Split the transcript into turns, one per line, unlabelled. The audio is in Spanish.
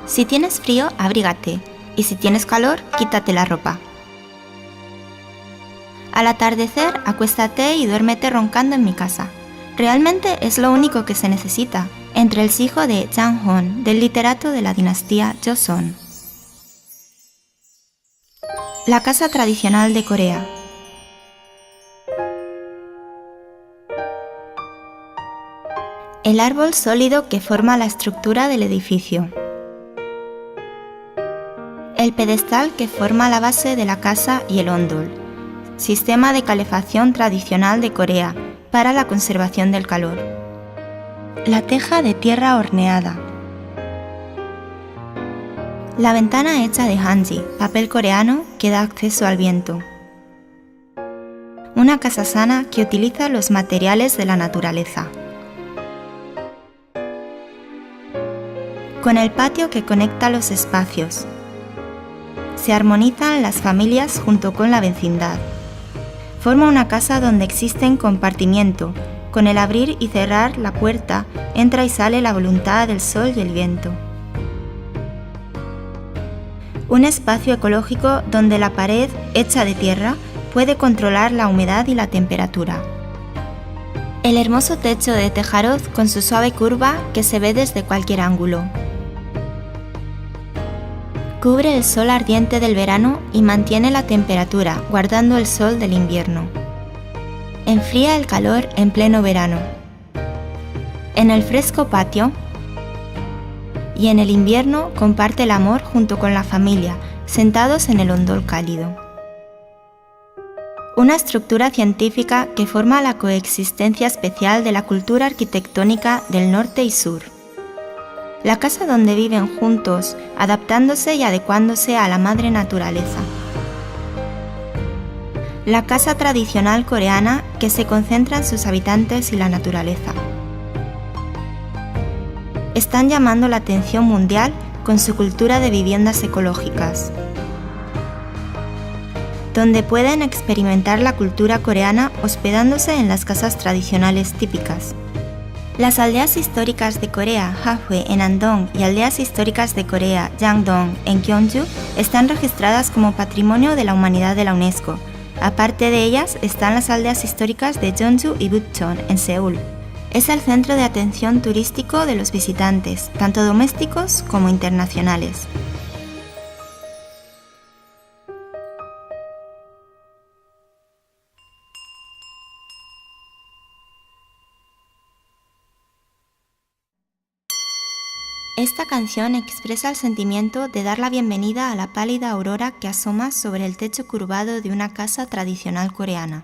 Si tienes frío, abrígate, y si tienes calor, quítate la ropa. Al atardecer, acuéstate y duérmete roncando en mi casa. Realmente es lo único que se necesita, entre el hijo de Jang Hon, del literato de la dinastía Joseon. La casa tradicional de Corea. El árbol sólido que forma la estructura del edificio. El pedestal que forma la base de la casa y el ondol, sistema de calefacción tradicional de Corea para la conservación del calor. La teja de tierra horneada. La ventana hecha de hanji, papel coreano que da acceso al viento. Una casa sana que utiliza los materiales de la naturaleza. Con el patio que conecta los espacios. Se armonizan las familias junto con la vecindad. Forma una casa donde existen compartimiento. Con el abrir y cerrar la puerta, entra y sale la voluntad del sol y el viento. Un espacio ecológico donde la pared, hecha de tierra, puede controlar la humedad y la temperatura. El hermoso techo de tejaroz con su suave curva que se ve desde cualquier ángulo. Cubre el sol ardiente del verano y mantiene la temperatura, guardando el sol del invierno. Enfría el calor en pleno verano. En el fresco patio y en el invierno comparte el amor junto con la familia, sentados en el ondol cálido. Una estructura científica que forma la coexistencia especial de la cultura arquitectónica del norte y sur. La casa donde viven juntos, adaptándose y adecuándose a la madre naturaleza. La casa tradicional coreana que se concentra en sus habitantes y la naturaleza. Están llamando la atención mundial con su cultura de viviendas ecológicas, donde pueden experimentar la cultura coreana hospedándose en las casas tradicionales típicas. Las aldeas históricas de Corea, Hapue en Andong y aldeas históricas de Corea, Yangdong en Gyeongju, están registradas como Patrimonio de la Humanidad de la UNESCO. Aparte de ellas están las aldeas históricas de Jeonju y Bucheon en Seúl. Es el centro de atención turístico de los visitantes, tanto domésticos como internacionales. Esta canción expresa el sentimiento de dar la bienvenida a la pálida aurora que asoma sobre el techo curvado de una casa tradicional coreana.